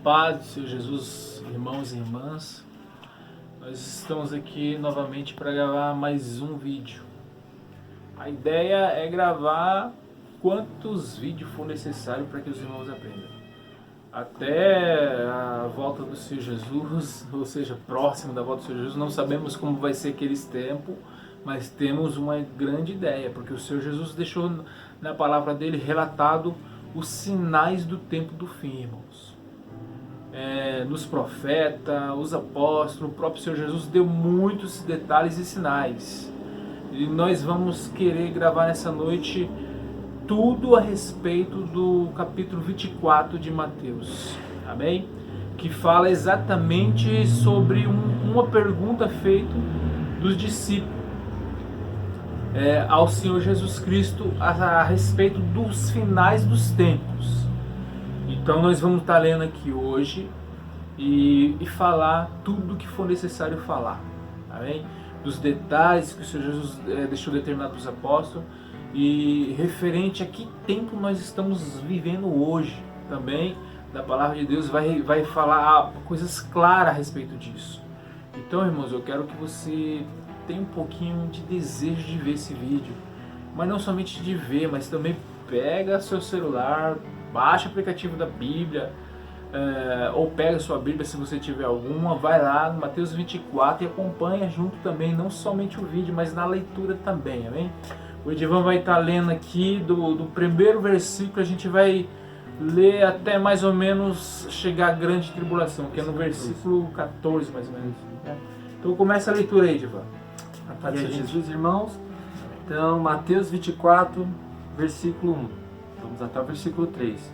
paz do Senhor Jesus, irmãos e irmãs. Nós estamos aqui novamente para gravar mais um vídeo. A ideia é gravar quantos vídeos for necessário para que os irmãos aprendam. Até a volta do Senhor Jesus, ou seja, próximo da volta do Senhor Jesus, não sabemos como vai ser aqueles tempos, mas temos uma grande ideia, porque o Senhor Jesus deixou na palavra dele relatado os sinais do tempo do fim, irmãos. Nos profetas, os apóstolos, o próprio Senhor Jesus deu muitos detalhes e sinais. E nós vamos querer gravar nessa noite tudo a respeito do capítulo 24 de Mateus, amém? Que fala exatamente sobre uma pergunta feita dos discípulos ao Senhor Jesus Cristo a respeito dos finais dos tempos. Então nós vamos estar lendo aqui hoje e falar tudo o que for necessário falar, amém? Dos detalhes que o Senhor Jesus deixou determinado para os apóstolos e referente a que tempo nós estamos vivendo hoje também. Da palavra de Deus vai falar coisas claras a respeito disso. Então, irmãos, eu quero que você tenha um pouquinho de desejo de ver esse vídeo, mas não somente de ver, mas também pega seu celular, baixa o aplicativo da Bíblia, ou pega sua Bíblia se você tiver alguma, vai lá no Mateus 24 e acompanha junto também, não somente o vídeo, mas na leitura também, amém? O Edivan vai estar lendo aqui do primeiro versículo, a gente vai ler até mais ou menos chegar à grande tribulação, que é no versículo 14 mais ou menos. Então começa a leitura aí, Edivan. A paz de Jesus, irmãos. Então, Mateus 24, versículo 1. Vamos até o versículo 3.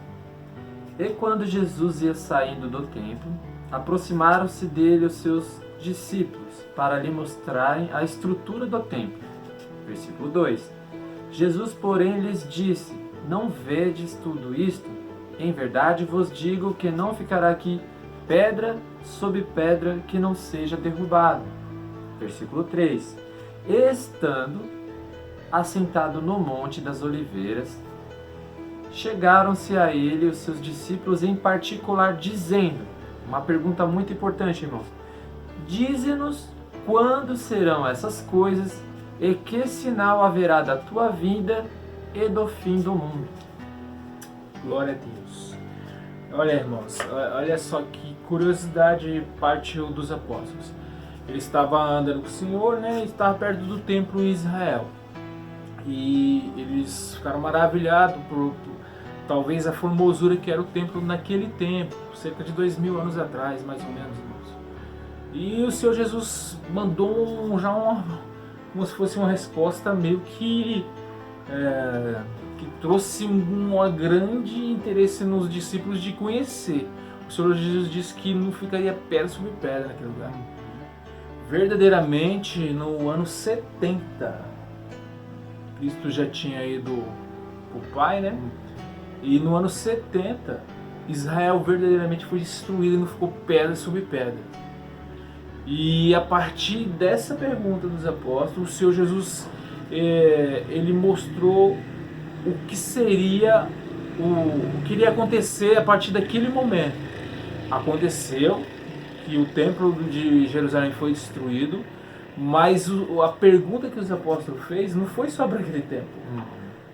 E quando Jesus ia saindo do templo, aproximaram-se dele os seus discípulos para lhe mostrarem a estrutura do templo. Versículo 2. Jesus, porém, lhes disse: Não vedes tudo isto? Em verdade vos digo que não ficará aqui pedra sobre pedra que não seja derrubada. Versículo 3. Estando assentado no Monte das Oliveiras, chegaram-se a ele os seus discípulos em particular, dizendo, uma pergunta muito importante, irmãos: Dize-nos quando serão essas coisas e que sinal haverá da tua vinda e do fim do mundo. Glória a Deus. Olha, irmãos, olha só que curiosidade partiu dos apóstolos. Ele estava andando com o Senhor, né? Estava perto do templo em Israel. E eles ficaram maravilhados por talvez a formosura que era o templo naquele tempo, cerca de 2000 anos atrás, mais ou menos, irmãos. E o Senhor Jesus mandou como se fosse uma resposta meio que trouxe um grande interesse nos discípulos de conhecer. O Senhor Jesus disse que não ficaria pedra sobre pedra naquele lugar. Verdadeiramente, no ano 70, Cristo já tinha ido para o Pai, né? E no ano 70, Israel verdadeiramente foi destruído e não ficou pedra sobre pedra. E a partir dessa pergunta dos apóstolos, o Senhor Jesus ele mostrou o que seria, o que iria acontecer a partir daquele momento. Aconteceu que o templo de Jerusalém foi destruído, mas a pergunta que os apóstolos fez não foi sobre aquele templo.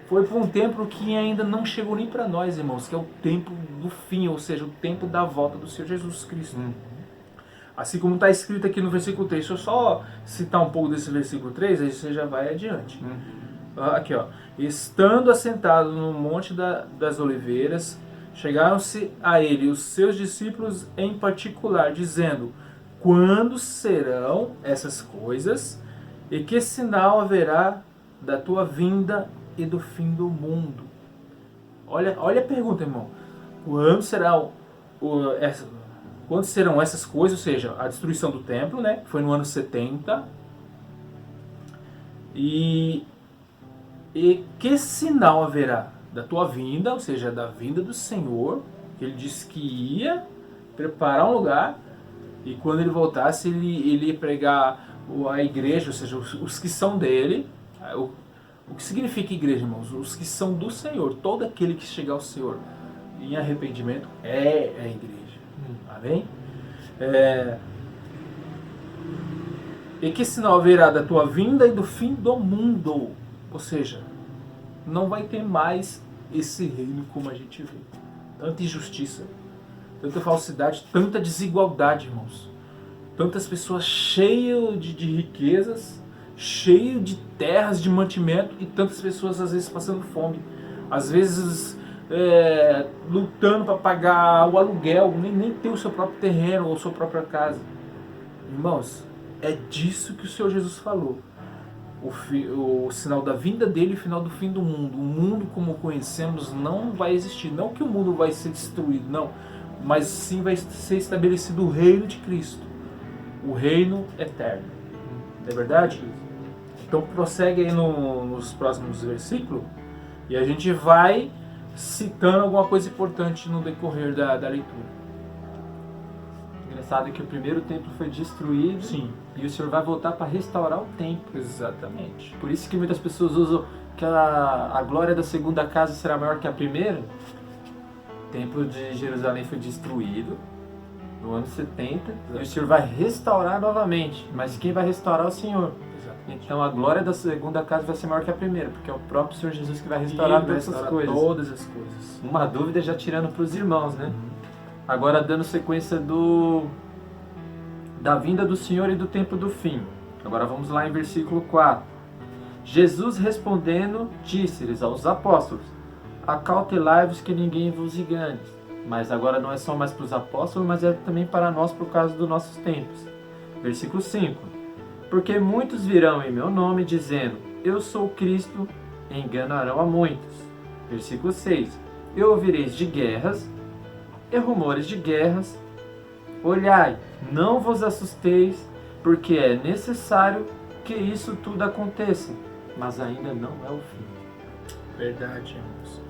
Foi para um templo que ainda não chegou nem para nós, irmãos, que é o templo do fim, ou seja, o templo da volta do Senhor Jesus Cristo. Assim como está escrito aqui no versículo 3. Deixa eu só citar um pouco desse versículo 3, aí você já vai adiante. Aqui, ó. Estando assentado no Monte das Oliveiras, chegaram-se a ele os seus discípulos em particular, dizendo: Quando serão essas coisas? E que sinal haverá da tua vinda e do fim do mundo? Olha a pergunta, irmão. Quando serão essas coisas? Ou seja, a destruição do templo, né? Foi no ano 70. E que sinal haverá da tua vinda, ou seja, da vinda do Senhor, que ele disse que ia preparar um lugar, e quando ele voltasse, ele ia pregar a igreja, ou seja, os que são dele. O que significa igreja, irmãos? Os que são do Senhor, todo aquele que chegar ao Senhor em arrependimento é a igreja. Amém? E que sinal haverá da tua vinda e do fim do mundo? Ou seja, não vai ter mais esse reino como a gente vê. Tanta injustiça, tanta falsidade, tanta desigualdade, irmãos. Tantas pessoas cheias de riquezas, cheias de terras, de mantimento, e tantas pessoas às vezes passando fome. Às vezes lutando para pagar o aluguel, nem ter o seu próprio terreno ou sua própria casa. Irmãos, é disso que o Senhor Jesus falou. O sinal da vinda dele e o final do fim do mundo. O mundo como conhecemos não vai existir. Não que o mundo vai ser destruído, não. Mas sim vai ser estabelecido o reino de Cristo. O reino eterno. Não é verdade? Então prossegue aí nos próximos versículos. E a gente vai citando alguma coisa importante no decorrer da leitura. Engraçado que o primeiro templo foi destruído. Sim. E o Senhor vai voltar para restaurar o templo. Exatamente. Por isso que muitas pessoas usam que a glória da segunda casa será maior que a primeira. O templo de Jerusalém foi destruído no ano 70. E o Senhor vai restaurar novamente. Mas quem vai restaurar é o Senhor. Exatamente. Então a glória da segunda casa vai ser maior que a primeira, porque é o próprio Senhor Jesus que vai restaurar todas essas coisas. Todas as coisas. Uma dúvida já tirando para os irmãos, né? Agora dando sequência da vinda do Senhor e do tempo do fim. Agora vamos lá em versículo 4. Jesus respondendo, disse-lhes aos apóstolos: acautelai-vos que ninguém vos engane. Mas agora não é só mais para os apóstolos, mas é também para nós por causa dos nossos tempos. Versículo 5. Porque muitos virão em meu nome dizendo, eu sou Cristo, e enganarão a muitos. Versículo 6. E ouvireis de guerras e rumores de guerras. Olhai, não vos assusteis, porque é necessário que isso tudo aconteça, mas ainda não é o fim. Verdade, irmãos.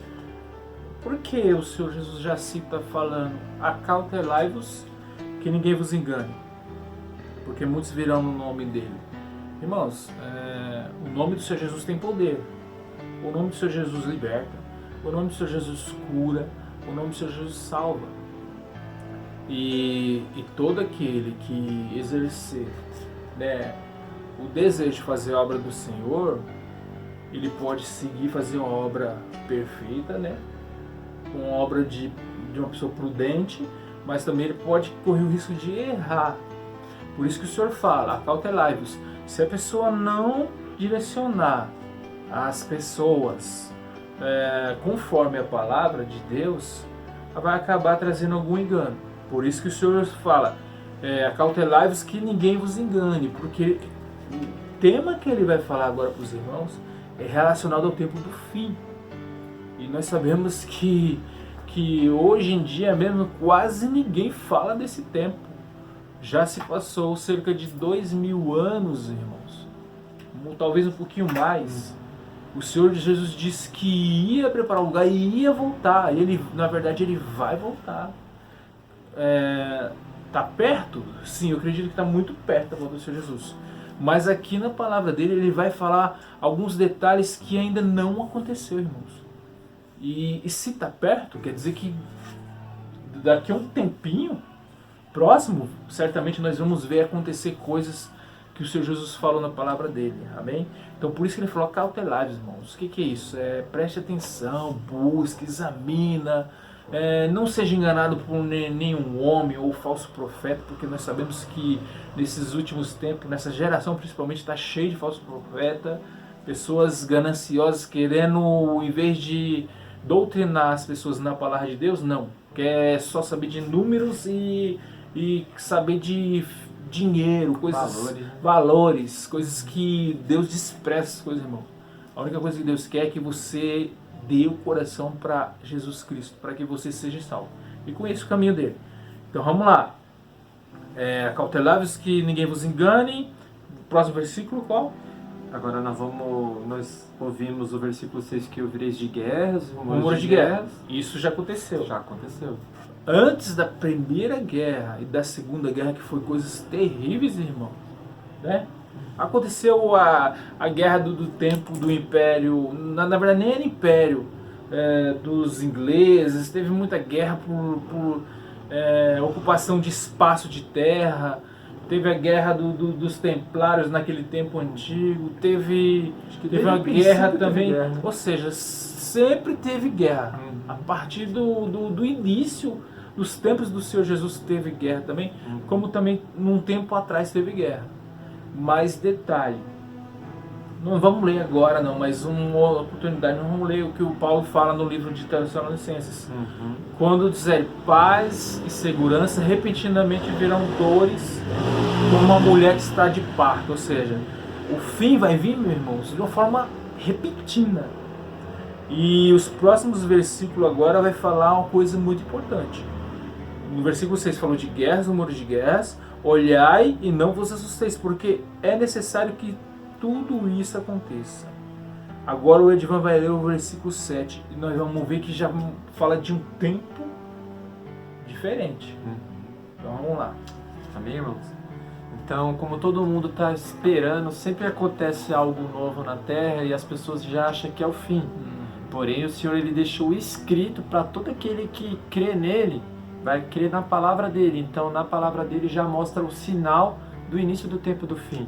Por que o Senhor Jesus já cita falando, acautelai-vos, que ninguém vos engane? Porque muitos virão no nome dele. Irmãos, o nome do Senhor Jesus tem poder. O nome do Senhor Jesus liberta. O nome do Senhor Jesus cura. O nome do Senhor Jesus salva. E todo aquele que exercer, o desejo de fazer a obra do Senhor, ele pode seguir fazer uma obra perfeita, uma obra de uma pessoa prudente, mas também ele pode correr o risco de errar. Por isso que o Senhor fala, acautelai-vos. Se a pessoa não direcionar as pessoas conforme a palavra de Deus, ela vai acabar trazendo algum engano. Por isso que o Senhor fala, acautelai-vos que ninguém vos engane, porque o tema que ele vai falar agora para os irmãos é relacionado ao tempo do fim. E nós sabemos que hoje em dia mesmo quase ninguém fala desse tempo. Já se passou cerca de 2000 anos, irmãos, talvez um pouquinho mais. O Senhor Jesus disse que ia preparar um lugar e ia voltar. E ele, na verdade, ele vai voltar. Está perto? Sim, eu acredito que está muito perto da volta do Senhor Jesus. Mas aqui na palavra dele, ele vai falar alguns detalhes que ainda não aconteceu, irmãos. E se está perto, quer dizer que daqui a um tempinho próximo, certamente nós vamos ver acontecer coisas que o Senhor Jesus falou na palavra dele, amém? Então por isso que ele falou, cautelai-vos, irmãos. O que é isso? Preste atenção, busque, examina, não seja enganado por nenhum homem ou falso profeta, porque nós sabemos que nesses últimos tempos, nessa geração principalmente, está cheio de falso profeta, pessoas gananciosas querendo, em vez de doutrinar as pessoas na palavra de Deus, não, quer só saber de números e saber de dinheiro, coisas, valores, coisas que Deus despreza, essas coisas, irmão. A única coisa que Deus quer é que você dê o coração para Jesus Cristo, para que você seja salvo. E conheça o caminho dele. Então vamos lá. Acautelai-vos que ninguém vos engane. Próximo versículo, qual? Agora nós ouvimos o versículo 6, que ouvireis de guerras, rumores de guerras. Isso já aconteceu. Já aconteceu. Antes da primeira guerra e da segunda guerra, que foi coisas terríveis, irmão, aconteceu a guerra do tempo do império, na verdade nem era império, dos ingleses, teve muita guerra ocupação de espaço de terra, teve a guerra dos templários naquele tempo antigo, teve uma guerra também, ou seja, sempre teve guerra. A partir do início dos tempos do Senhor Jesus teve guerra também, como também num tempo atrás teve guerra. Mais detalhe, não vamos ler agora não, mas uma oportunidade, não vamos ler o que o Paulo fala no livro de Tessalonicenses. Quando dizer paz e segurança, repentinamente virão dores como uma mulher que está de parto. Ou seja, o fim vai vir, meus irmãos, de uma forma repentina. E os próximos versículos agora vai falar uma coisa muito importante. No versículo 6 falou de guerras, rumores de guerras. Olhai e não vos assusteis, porque é necessário que tudo isso aconteça. Agora o Edvan vai ler o versículo 7 e nós vamos ver que já fala de um tempo diferente. Então vamos lá. Amém, irmãos? Então, como todo mundo está esperando, sempre acontece algo novo na Terra e as pessoas já acham que é o fim. Porém, o Senhor ele deixou escrito para todo aquele que crê nele, vai crer na palavra dele. Então, na palavra dele já mostra o sinal do início do tempo do fim.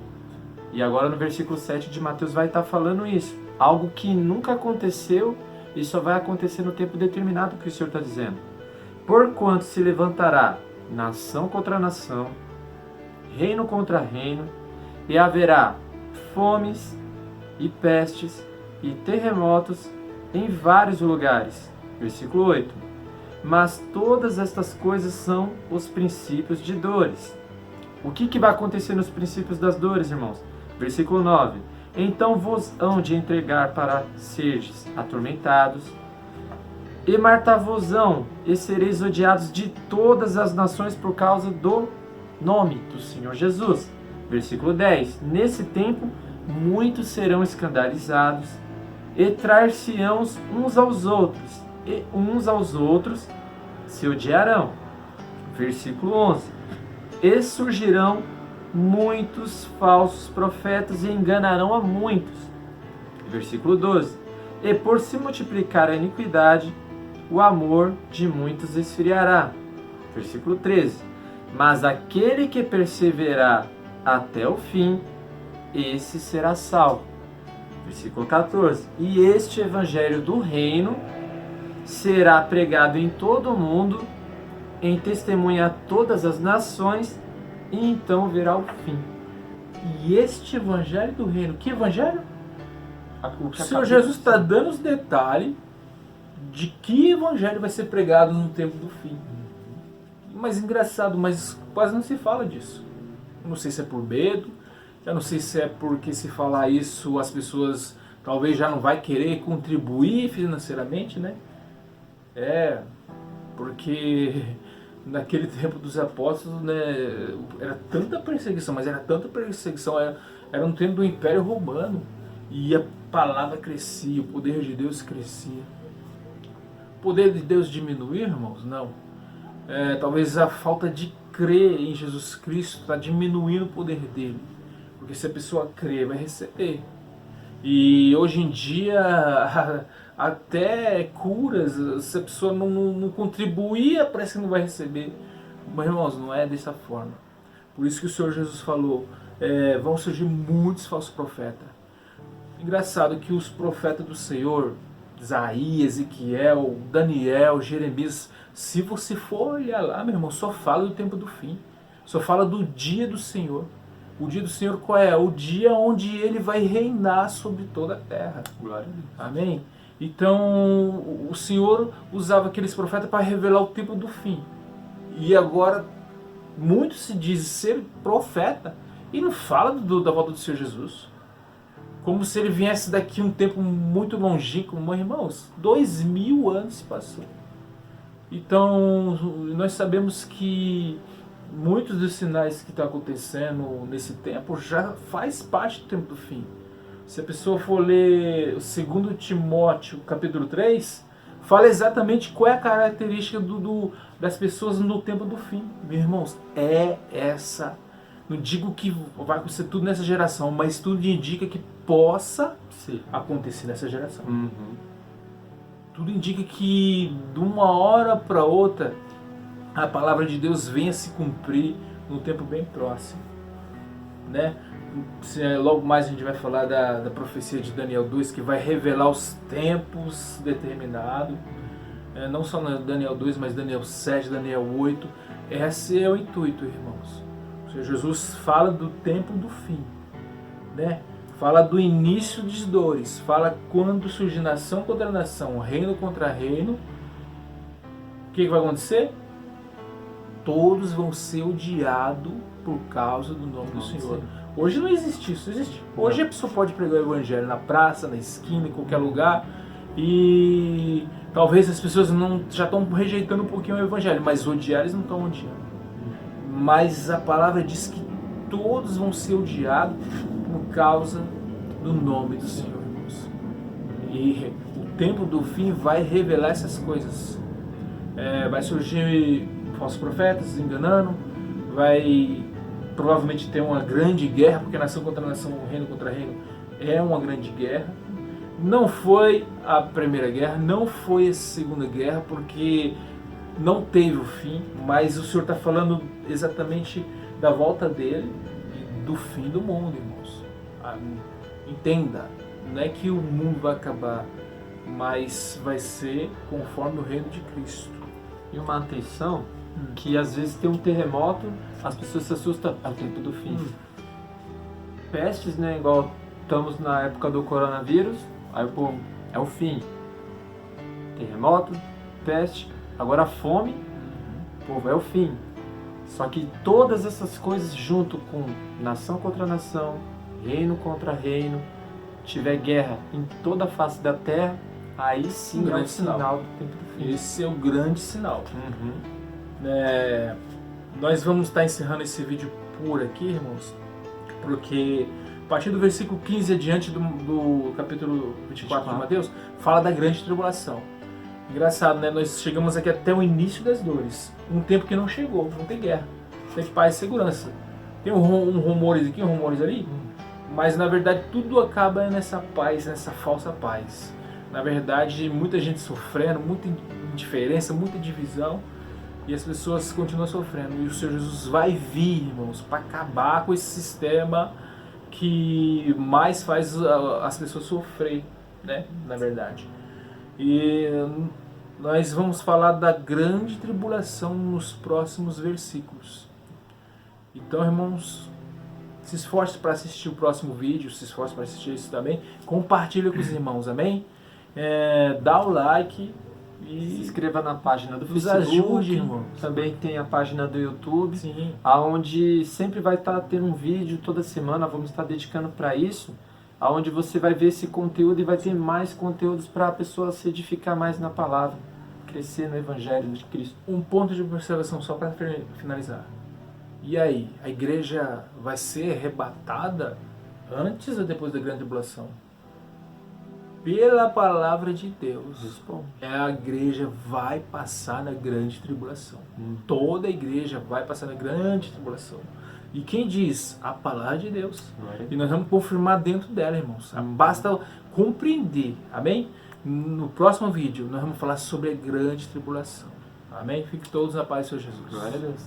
E agora no versículo 7 de Mateus vai estar falando isso. Algo que nunca aconteceu e só vai acontecer no tempo determinado que o Senhor está dizendo. Porquanto se levantará nação contra nação, reino contra reino, e haverá fomes e pestes e terremotos em vários lugares. Versículo 8. Mas todas estas coisas são os princípios de dores. O que vai acontecer nos princípios das dores, irmãos? Versículo 9. Então vos hão de entregar para serdes atormentados, e matar-vos-ão, e sereis odiados de todas as nações por causa do nome do Senhor Jesus. Versículo 10. Nesse tempo, muitos serão escandalizados, e trair-se-ão uns aos outros, e uns aos outros se odiarão. Versículo 11. E surgirão muitos falsos profetas e enganarão a muitos. Versículo 12. E por se multiplicar a iniquidade, o amor de muitos esfriará. Versículo 13. Mas aquele que perseverar até o fim, esse será salvo. Versículo 14. E este evangelho do reino será pregado em todo o mundo, em testemunha a todas as nações, e então verá o fim. E este evangelho do reino, que evangelho? O Senhor acabou Jesus está dando os detalhes de que evangelho vai ser pregado no tempo do fim. Mas engraçado, mas quase não se fala disso. Eu não sei se é por medo, eu não sei se é porque se falar isso as pessoas talvez já não vai querer contribuir financeiramente, né? Porque naquele tempo dos apóstolos, né, era tanta perseguição, mas era tanta perseguição, era um tempo do Império Romano, e a palavra crescia, o poder de Deus crescia. O poder de Deus diminuir, irmãos? Não. Talvez a falta de crer em Jesus Cristo está diminuindo o poder dele, porque se a pessoa crer, vai receber. E hoje em dia, até curas, se a pessoa não contribuir, parece que não vai receber. Mas, irmãos, não é dessa forma. Por isso que o Senhor Jesus falou, vão surgir muitos falsos profetas. Engraçado que os profetas do Senhor, Isaías, Ezequiel, Daniel, Jeremias, se você for olhar lá, meu irmão, só fala do tempo do fim. Só fala do dia do Senhor. O dia do Senhor qual é? O dia onde Ele vai reinar sobre toda a terra. Glória a Deus. Amém? Então, o Senhor usava aqueles profetas para revelar o tempo do fim. E agora, muitos se dizem ser profeta e não fala da volta do Senhor Jesus. Como se Ele viesse daqui um tempo muito longínquo. Mas, irmãos, 2000 anos se passou. Então, nós sabemos que muitos dos sinais que estão acontecendo nesse tempo já faz parte do tempo do fim. Se a pessoa for ler o 2 Timóteo, capítulo 3, fala exatamente qual é a característica das pessoas no tempo do fim. Meus irmãos, é essa. Não digo que vai acontecer tudo nessa geração, mas tudo indica que possa acontecer nessa geração. Tudo indica que de uma hora para outra a palavra de Deus venha se cumprir num tempo bem próximo, né? Logo mais a gente vai falar da profecia de Daniel 2, que vai revelar os tempos determinados, não só no Daniel 2, mas Daniel 7, Daniel 8. Esse é o intuito, irmãos. O Senhor Jesus fala do tempo do fim, né? Fala do início das dores, fala quando surgir nação contra nação, reino contra reino. O que vai acontecer? Todos vão ser odiados por causa do nome do Senhor. Sim. Hoje não existe isso, existe. Hoje a pessoa pode pregar o evangelho na praça, na esquina, em qualquer lugar, e talvez as pessoas já estão rejeitando um pouquinho o evangelho, mas odiar eles não estão odiando. Mas a palavra diz que todos vão ser odiados por causa do nome do Senhor, irmãos. E o tempo do fim vai revelar essas coisas. Vai surgir falsos profetas enganando, vai provavelmente ter uma grande guerra, porque nação contra nação, reino contra reino, é uma grande guerra. Não foi a primeira guerra, não foi a segunda guerra, porque não teve o fim, mas o Senhor está falando exatamente da volta dele e do fim do mundo, irmãos. Entenda, não é que o mundo vai acabar, mas vai ser conforme o reino de Cristo. E uma atenção, que às vezes tem um terremoto, as pessoas se assustam ao tempo do fim. Pestes, né, igual estamos na época do coronavírus, aí o povo, é o fim. Terremoto, peste, agora a fome, povo, é o fim. Só que todas essas coisas junto com nação contra nação, reino contra reino, tiver guerra em toda a face da terra, aí sim é o sinal do tempo do fim. Esse é o grande sinal. Nós vamos estar encerrando esse vídeo por aqui, irmãos, porque a partir do versículo 15 adiante do capítulo 24 de Mateus, fala da grande tribulação. Engraçado, né? Nós chegamos aqui até o início das dores, um tempo que não chegou, não tem guerra, tem paz e segurança. Tem rumores aqui, rumores ali, mas na verdade tudo acaba nessa paz, nessa falsa paz. Na verdade, muita gente sofrendo, muita indiferença, muita divisão, e as pessoas continuam sofrendo. E o Senhor Jesus vai vir, irmãos, para acabar com esse sistema que mais faz as pessoas sofrer, né? Na verdade. E nós vamos falar da grande tribulação nos próximos versículos. Então, irmãos, se esforce para assistir o próximo vídeo, se esforce para assistir isso também. Compartilha com os irmãos, amém? Dá o like e se inscreva na página do nos Facebook. Ajude, irmãos. Também tem a página do YouTube, Sim. Onde sempre vai estar tendo um vídeo toda semana, vamos estar dedicando para isso, aonde você vai ver esse conteúdo e vai ter mais conteúdos para a pessoa se edificar mais na palavra, crescer no Evangelho de Cristo. Um ponto de observação só para finalizar. E aí, a igreja vai ser arrebatada antes ou depois da grande tribulação? Pela palavra de Deus, a igreja vai passar na grande tribulação. Toda a igreja vai passar na grande tribulação. E quem diz? A palavra de Deus. E nós vamos confirmar dentro dela, irmãos. Basta compreender, amém? No próximo vídeo nós vamos falar sobre a grande tribulação. Amém? Fiquem todos na paz do Senhor Jesus. Glória a Deus.